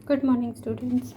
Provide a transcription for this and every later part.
Good morning students.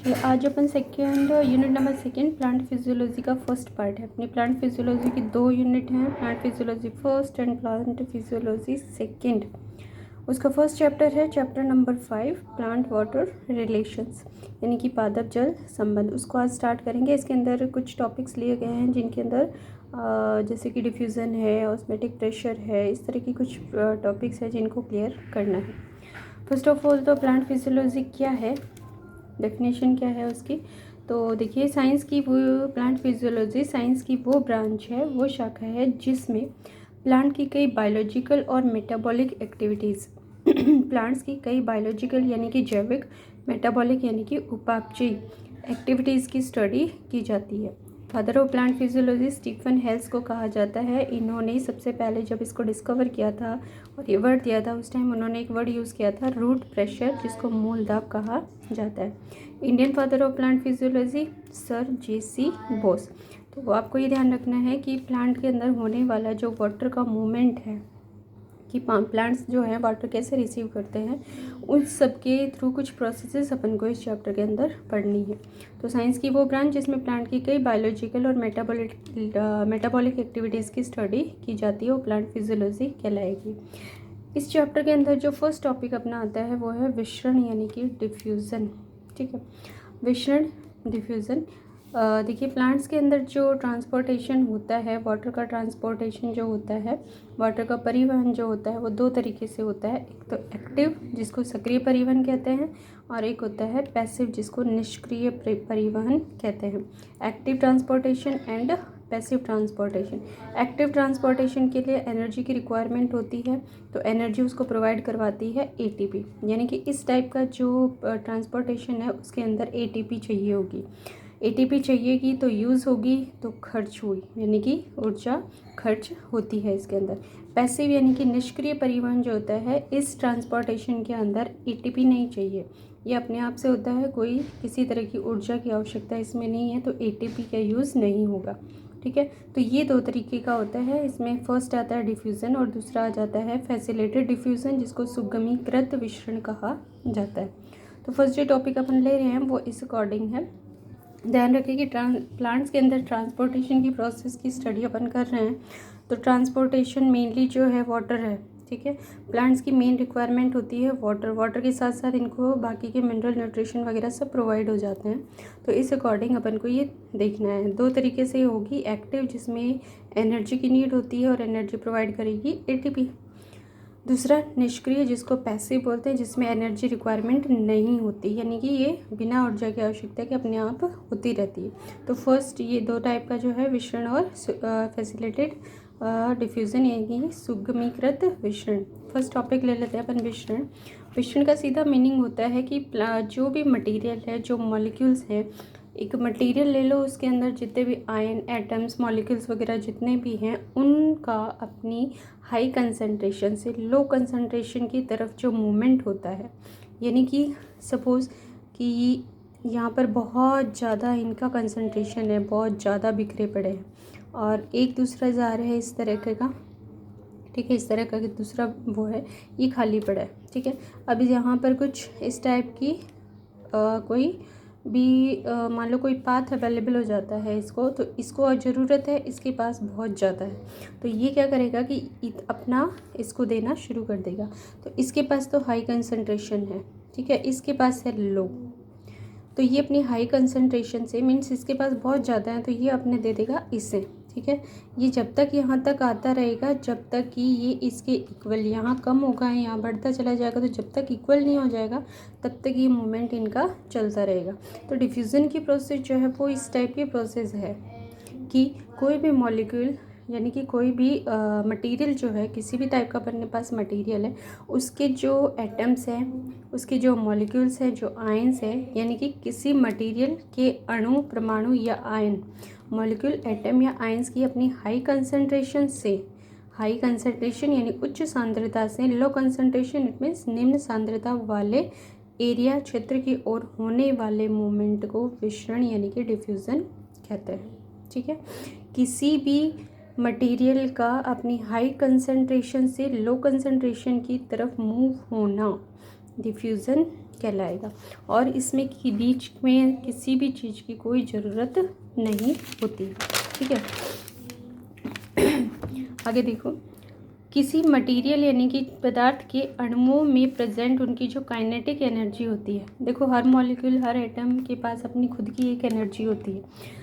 चलो आज अपन second unit number second plant physiology का फर्स्ट पार्ट है। अपनी प्लांट फिजियोलॉजी की 2 यूनिट हैं, plant physiology first and plant physiology second. उसका फर्स्ट चैप्टर है chapter number 5 plant water relations, यानी कि पादप जल संबंध। उसको आज स्टार्ट करेंगे। इसके अंदर कुछ टॉपिक्स लिए गए हैं जिनके अंदर जैसे कि डिफ्यूज़न है, ऑस्मेटिक प्रेशर है, इस तरह की कुछ टॉपिक्स हैं जिनको क्लियर करना है। फर्स्ट ऑफ ऑल तो प्लांट फिजियोलॉजी क्या है, डेफिनेशन क्या है उसकी। तो देखिए, साइंस की वो प्लांट फिजियोलॉजी साइंस की वो ब्रांच है, वो शाखा है जिसमें प्लांट की कई बायोलॉजिकल और मेटाबॉलिक एक्टिविटीज़ प्लांट्स की कई बायोलॉजिकल यानी कि जैविक, मेटाबॉलिक यानी कि उपापचयी एक्टिविटीज़ की स्टडी की जाती है। Father of plant physiology Stephen Hales को कहा जाता है। इन्होंने सबसे पहले जब इसको डिस्कवर किया था और ये वर्ड दिया था, उस टाइम उन्होंने एक वर्ड यूज़ किया था रूट प्रेशर, जिसको मूल दाब कहा जाता है। Indian father of plant physiology sir JC. Bose. तो आपको ये ध्यान रखना है कि प्लांट के अंदर होने वाला जो वाटर का मूवमेंट है, कि प्लांट्स जो है वाटर कैसे रिसीव करते हैं, उन सब के थ्रू कुछ प्रोसेसेस अपन को इस चैप्टर के अंदर पढ़नी है। तो साइंस की वो ब्रांच जिसमें प्लांट की कई बायोलॉजिकल और मेटाबॉलिक एक्टिविटीज़ की स्टडी की जाती है, वो प्लांट फिजियोलॉजी कहलाएगी। इस चैप्टर के अंदर जो फर्स्ट टॉपिक अपना आता है वो है विसरण यानी कि डिफ्यूज़न। ठीक है, विसरण, डिफ्यूज़न। देखिए, प्लांट्स के अंदर जो ट्रांसपोर्टेशन होता है, वाटर का ट्रांसपोर्टेशन जो होता है, वाटर का परिवहन जो होता है, वो 2 तरीके से होता है। एक तो एक्टिव, जिसको सक्रिय परिवहन कहते हैं, और एक होता है पैसिव, जिसको निष्क्रिय परिवहन कहते हैं। Active transportation and passive transportation. Active transportation के लिए एनर्जी की रिक्वायरमेंट होती है, तो एनर्जी उसको प्रोवाइड करवाती है एटीपी, यानी कि इस टाइप का जो ट्रांसपोर्टेशन है उसके अंदर एटीपी चाहिए होगी। एटीपी चाहिएगी तो यूज़ होगी, तो खर्च हुई, यानी कि ऊर्जा खर्च होती है इसके अंदर। पैसिव यानी कि निष्क्रिय परिवहन जो होता है, इस ट्रांसपोर्टेशन के अंदर एटीपी नहीं चाहिए, ये अपने आप से होता है, कोई किसी तरह की ऊर्जा की आवश्यकता इसमें नहीं है, तो एटीपी का यूज़ नहीं होगा। ठीक है, तो ये 2 तरीके का होता है। इसमें फर्स्ट आता है डिफ्यूज़न और दूसरा आ जाता है फैसिलिटेड डिफ्यूज़न, जिसको सुगमीकृत विसरण कहा जाता है। तो फर्स्ट जो टॉपिक अपन ले रहे हैं वो इस अकॉर्डिंग है। ध्यान रखिए कि प्लांट्स के अंदर ट्रांसपोर्टेशन की प्रोसेस की स्टडी अपन कर रहे हैं, तो ट्रांसपोर्टेशन मेनली जो है वाटर है। ठीक है, प्लांट्स की मेन रिक्वायरमेंट होती है वाटर। वाटर के साथ साथ इनको बाकी के मिनरल, न्यूट्रिशन वगैरह सब प्रोवाइड हो जाते हैं। तो इस अकॉर्डिंग अपन को ये देखना है। 2 तरीके से होगी, एक्टिव जिसमें एनर्जी की नीड होती है और एनर्जी प्रोवाइड करेगी एटीपी। दूसरा निष्क्रिय, जिसको पैसिव बोलते हैं, जिसमें एनर्जी रिक्वायरमेंट नहीं होती, यानी कि ये बिना ऊर्जा की आवश्यकता के अपने आप होती रहती है। तो फर्स्ट ये 2 टाइप का जो है विसरण और फैसिलिटेड डिफ्यूज़न, यानी कि सुगमीकृत विसरण। फर्स्ट टॉपिक ले लेते हैं अपन विसरण। विसरण का सीधा मीनिंग होता है कि जो भी मटेरियल है, जो मॉलिक्यूल्स हैं, एक मटेरियल ले लो, उसके अंदर जितने भी आयन, एटम्स, मॉलिक्यूल्स वगैरह जितने भी हैं, उनका अपनी हाई कंसंट्रेशन से लो कंसंट्रेशन की तरफ जो मूवमेंट होता है, यानी कि सपोज़ कि यहाँ पर बहुत ज़्यादा इनका कंसंट्रेशन है, बहुत ज़्यादा बिखरे पड़े हैं और एक दूसरा जा रहा है इस तरह का। ठीक है, इस तरह का दूसरा वो है, ये खाली पड़ा है। ठीक है, अब यहाँ पर कुछ इस टाइप की कोई भी मान लो कोई पाथ अवेलेबल हो जाता है इसको, तो इसको ज़रूरत है, इसके पास बहुत ज़्यादा है, तो ये क्या करेगा कि अपना इसको देना शुरू कर देगा। तो इसके पास तो हाई कंसंट्रेशन है, ठीक है, इसके पास है लो, तो ये अपनी हाई कंसंट्रेशन से, मीन्स इसके पास बहुत ज़्यादा है, तो ये अपने दे देगा इसे। ठीक है, ये जब तक यहाँ तक आता रहेगा, जब तक कि ये इसके इक्वल, यहाँ कम होगा, यहाँ बढ़ता चला जाएगा, तो जब तक इक्वल नहीं हो जाएगा तब तक ये मूवमेंट इनका चलता रहेगा। तो डिफ्यूज़न की प्रोसेस जो है वो इस टाइप की प्रोसेस है कि कोई भी मॉलिक्यूल, यानी कि कोई भी मटेरियल जो है, किसी भी टाइप का अपने पास मटेरियल है, उसके जो एटम्स हैं, उसके जो मॉलिक्यूल्स हैं, जो आयंस हैं, यानी कि किसी मटेरियल के अणु, परमाणु या आयन, मॉलिक्यूल, एटम या आयंस की अपनी हाई कंसंट्रेशन से, हाई कंसंट्रेशन यानी उच्च सांद्रता से लो कंसंट्रेशन, इट मीन्स निम्न सांद्रता वाले एरिया, क्षेत्र की ओर होने वाले मूवमेंट को विसरण यानी कि डिफ्यूज़न कहते हैं। ठीक है, किसी भी मटेरियल का अपनी हाई कंसंट्रेशन से लो कंसंट्रेशन की तरफ मूव होना डिफ्यूज़न कहलाएगा। और इसमें कि बीच में किसी भी चीज़ की कोई ज़रूरत नहीं होती। ठीक है, आगे देखो, किसी मटेरियल यानी कि पदार्थ के अणुओं में प्रेजेंट उनकी जो काइनेटिक एनर्जी होती है। देखो, हर मॉलिक्यूल, हर एटम के पास अपनी खुद की एक एनर्जी होती है।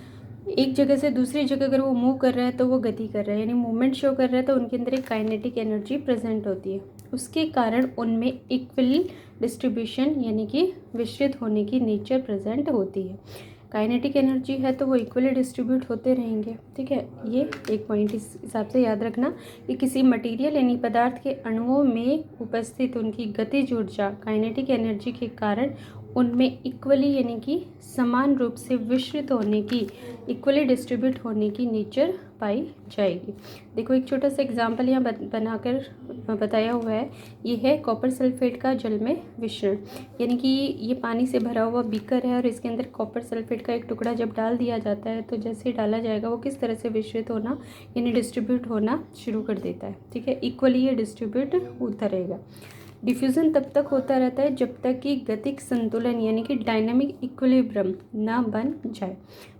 एक जगह से दूसरी जगह अगर वो मूव कर रहा है तो वो गति कर रहा है, यानी मूवमेंट शो कर रहा है, तो उनके अंदर एक काइनेटिक एनर्जी प्रेजेंट होती है। उसके कारण उनमें इक्वली डिस्ट्रीब्यूशन यानी कि विस्तृत होने की नेचर प्रेजेंट होती है। काइनेटिक एनर्जी है तो वो इक्वली डिस्ट्रीब्यूट होते रहेंगे। ठीक है, ये एक पॉइंट इस हिसाब से याद रखना कि किसी मटेरियल यानी पदार्थ के अणुओं में उपस्थित उनकी गतिज ऊर्जा काइनेटिक एनर्जी के कारण उनमें इक्वली यानी कि समान रूप से विस्तृत होने की, इक्वली डिस्ट्रीब्यूट होने की नेचर पाई जाएगी। देखो, एक छोटा सा एग्जांपल यहाँ बनाकर बताया हुआ है। ये है कॉपर सल्फेट का जल में मिश्रण, यानी कि ये पानी से भरा हुआ बीकर है और इसके अंदर कॉपर सल्फेट का एक टुकड़ा जब डाल दिया जाता है तो जैसे ही डाला जाएगा वो किस तरह से विस्तृत होना यानी डिस्ट्रीब्यूट होना शुरू कर देता है। ठीक है, इक्वली ये डिस्ट्रीब्यूट होता रहेगा। डिफ्यूज़न तब तक होता रहता है जब तक कि गतिक संतुलन यानी कि डायनामिक इक्विलिब्रियम ना बन जाए।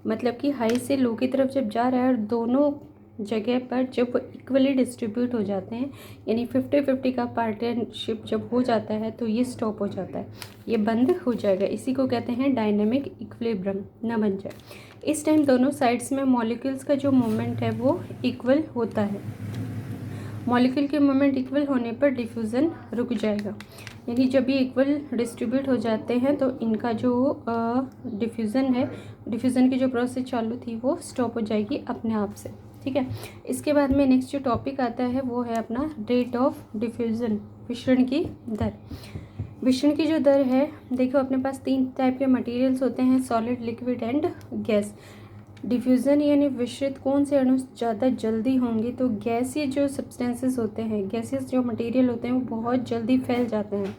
मतलब कि हाई से लो की तरफ जब जा रहा है और दोनों जगह पर जब वो इक्वली डिस्ट्रीब्यूट हो जाते हैं यानी 50-50 का पार्टनरशिप जब हो जाता है तो ये स्टॉप हो जाता है, ये बंद हो जाएगा। इसी को कहते हैं डायनामिक इक्विलिब्रियम ना बन जाए। इस टाइम दोनों साइड्स में मॉलिक्यूल्स का जो मूवमेंट है वो इक्वल होता है। मॉलिक्यूल के मूवमेंट इक्वल होने पर डिफ्यूज़न रुक जाएगा, यानी जब ये इक्वल डिस्ट्रीब्यूट हो जाते हैं तो इनका जो डिफ्यूज़न है, डिफ्यूज़न की जो प्रोसेस चालू थी वो स्टॉप हो जाएगी अपने आप से। ठीक है, इसके बाद में नेक्स्ट जो टॉपिक आता है वो है अपना रेट ऑफ डिफ्यूज़न, विसरण की दर। विसरण की जो दर है, देखो अपने पास 3 टाइप के मटेरियल्स होते हैं, solid, liquid and gas. Diffusion यानी विस्तृत कौन से अणु ज़्यादा जल्दी होंगे, तो गैसीय जो सब्सटेंसेस होते हैं, गैसीय जो मटेरियल होते हैं वो बहुत जल्दी फैल जाते हैं,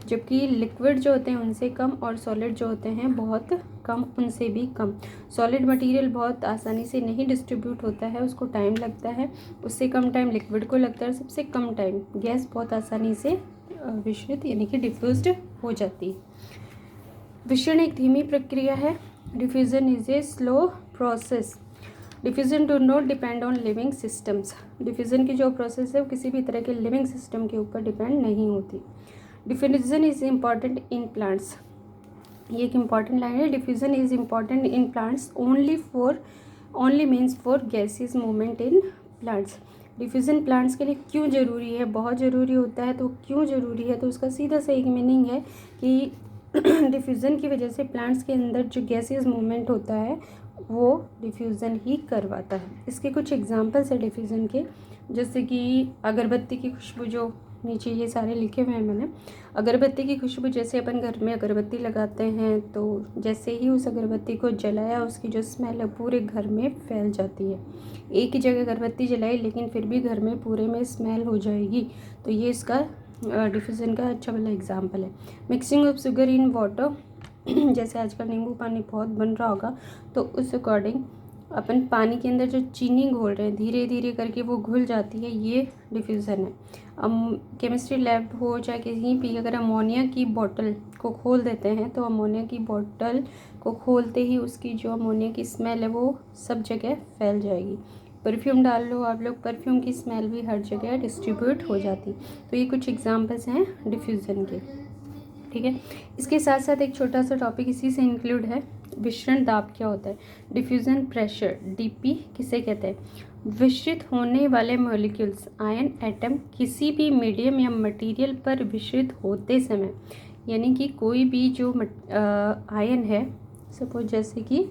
जबकि लिक्विड जो होते हैं उनसे कम और सॉलिड जो होते हैं बहुत कम, उनसे भी कम। सॉलिड मटेरियल बहुत आसानी से नहीं डिस्ट्रीब्यूट होता है, उसको टाइम लगता है, उससे कम टाइम लिक्विड को लगता है, सबसे कम टाइम गैस बहुत आसानी से विस्तृत यानी कि डिफ्यूज्ड हो जाती है। विसरण एक धीमी प्रक्रिया है। Diffusion is a slow process. Diffusion do not depend on living systems. Diffusion की जो प्रोसेस है वो किसी भी तरह के लिविंग सिस्टम के ऊपर डिपेंड नहीं होती। Diffusion is important in plants, ये एक इम्पॉर्टेंट लाइन है। Diffusion is important in plants only means for gases movement in plants. Diffusion plants के लिए क्यों ज़रूरी है, बहुत ज़रूरी होता है। तो क्यों ज़रूरी है, तो उसका सीधा सा एक मीनिंग है कि डिफ्यूज़न की वजह से प्लांट्स के अंदर जो गैसेस मूवमेंट होता है वो डिफ्यूज़न ही करवाता है। इसके कुछ एग्जांपल्स है डिफ्यूज़न के, जैसे कि अगरबत्ती की खुशबू, जो नीचे ये सारे लिखे हुए हैं मैंने। अगरबत्ती की खुशबू, जैसे अपन घर में अगरबत्ती लगाते हैं तो जैसे ही उस अगरबत्ती को जलाया उसकी जो स्मेल है पूरे घर में फैल जाती है। एक ही जगह अगरबत्ती जलाई लेकिन फिर भी घर में पूरे में स्मेल हो जाएगी, तो ये इसका डिफ्यूज़न का अच्छा वाला एग्जाम्पल है। Mixing of sugar in water, जैसे आजकल नींबू पानी बहुत बन रहा होगा तो उस अकॉर्डिंग अपन पानी के अंदर जो चीनी घोल रहे हैं धीरे धीरे करके वो घुल जाती है, ये डिफ्यूज़न है। केमिस्ट्री लैब हो चाहे कहीं भी अगर अमोनिया की बोतल को खोल देते हैं तो अमोनिया की बोतल को खोलते ही उसकी जो अमोनिया की स्मेल है वो सब जगह फैल जाएगी। परफ्यूम डाल लो आप लोग, परफ्यूम की स्मेल भी हर जगह डिस्ट्रीब्यूट हो जाती। तो ये कुछ एग्जांपल्स हैं डिफ्यूज़न के। ठीक है, इसके साथ साथ एक छोटा सा टॉपिक इसी से इंक्लूड है, विसरण दाब क्या होता है। डिफ्यूज़न प्रेशर, डीपी किसे कहते हैं, विस्तृत होने वाले मॉलिक्यूल्स, आयन, एटम किसी भी मीडियम या मटेरियल पर विस्तृत होते समय, यानी कि कोई भी जो आयन है, सपोज जैसे कि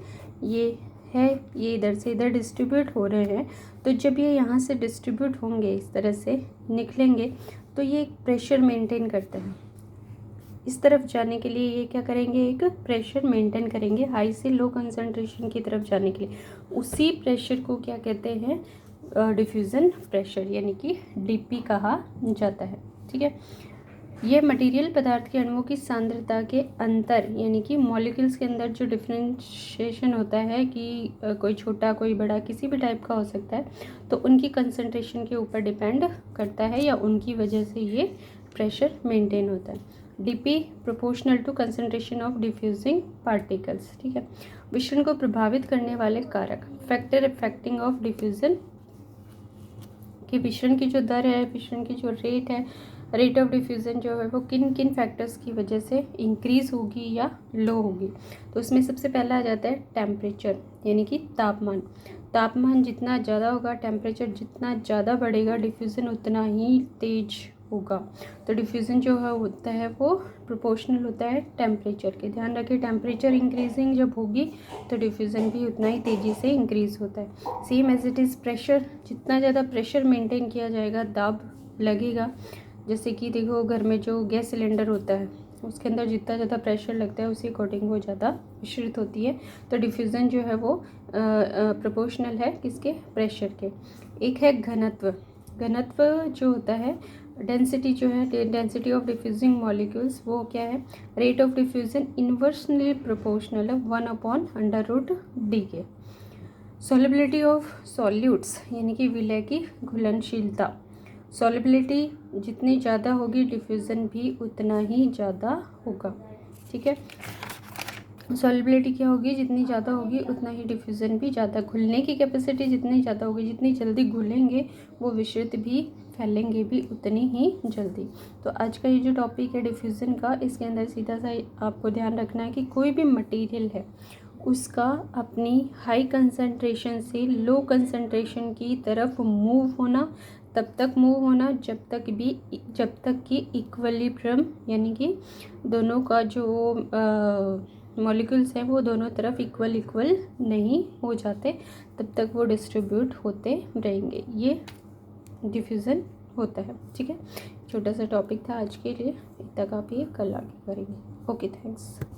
ये है, ये इधर से इधर डिस्ट्रीब्यूट हो रहे हैं, तो जब ये यहाँ से डिस्ट्रीब्यूट होंगे, इस तरह से निकलेंगे, तो ये एक प्रेशर मेंटेन करते हैं। इस तरफ जाने के लिए ये क्या करेंगे, एक प्रेशर मेंटेन करेंगे, हाई से लो कंसंट्रेशन की तरफ जाने के लिए। उसी प्रेशर को क्या कहते हैं, डिफ्यूज़न प्रेशर, यानी कि डीपी कहा जाता है। ठीक है, यह मटेरियल पदार्थ के अणुओं की सांद्रता के अंतर, यानी कि मॉलिक्यूल्स के अंदर जो डिफ्रेंशिएशन होता है कि कोई छोटा कोई बड़ा किसी भी टाइप का हो सकता है, तो उनकी कंसंट्रेशन के ऊपर डिपेंड करता है या उनकी वजह से ये प्रेशर मेंटेन होता है। DP proportional to concentration of diffusing particles. ठीक है, विसरण को प्रभावित करने वाले कारक, फैक्टर अफेक्टिंग ऑफ डिफ्यूजन, कि विसरण की जो दर है, विसरण की जो रेट है, रेट ऑफ डिफ्यूज़न जो है वो किन किन फैक्टर्स की वजह से इंक्रीज़ होगी या लो होगी। तो उसमें सबसे पहला आ जाता है टेम्परेचर, यानी कि तापमान। तापमान जितना ज़्यादा होगा, टेम्परेचर जितना ज़्यादा बढ़ेगा, डिफ्यूज़न उतना ही तेज होगा। तो डिफ्यूज़न जो है होता है वो प्रोपोर्शनल होता है टेम्परेचर के। ध्यान रखिए, टेम्परेचर इंक्रीजिंग जब होगी तो डिफ्यूज़न भी उतना ही तेज़ी से इंक्रीज़ होता है। Same as it is pressure, जितना ज़्यादा प्रेशर मेंटेन किया जाएगा, दाब लगेगा। जैसे कि देखो, घर में जो गैस सिलेंडर होता है उसके अंदर जितना ज़्यादा प्रेशर लगता है उसी अकॉर्डिंग वो ज़्यादा विस्तृत होती है। तो डिफ्यूज़न जो है वो प्रोपोर्शनल है किसके, प्रेशर के। एक है घनत्व। घनत्व जो होता है, डेंसिटी जो है, डेंसिटी ऑफ डिफ्यूजिंग मॉलिक्यूल्स, वो क्या है, rate of diffusion inversely proportional है 1/√d के। सॉलिबिलिटी ऑफ सॉल्यूट्स, यानी कि विलय की घुलनशीलता। सॉलिबिलिटी जितनी ज़्यादा होगी, डिफ्यूज़न भी उतना ही ज़्यादा होगा। ठीक है, सॉलिबिलिटी क्या होगी, जितनी ज़्यादा होगी उतना ही डिफ्यूज़न भी ज़्यादा। घुलने की कैपेसिटी जितनी ज़्यादा होगी, जितनी जल्दी घुलेंगे वो विस्तृत भी फैलेंगे भी उतनी ही जल्दी। तो आज का ये जो टॉपिक है डिफ्यूज़न का, इसके अंदर सीधा सा आपको ध्यान रखना है कि कोई भी मटेरियल है उसका अपनी हाई कंसंट्रेशन से लो कंसंट्रेशन की तरफ मूव होना, तब तक मूव होना जब तक कि इक्विलिब्रियम, यानी कि दोनों का जो मॉलिक्यूल्स हैं वो दोनों तरफ इक्वल नहीं हो जाते, तब तक वो डिस्ट्रीब्यूट होते रहेंगे। ये डिफ्यूज़न होता है। ठीक है, छोटा सा टॉपिक था आज के लिए, तक आप ये कल आगे करेंगे। Okay, thanks.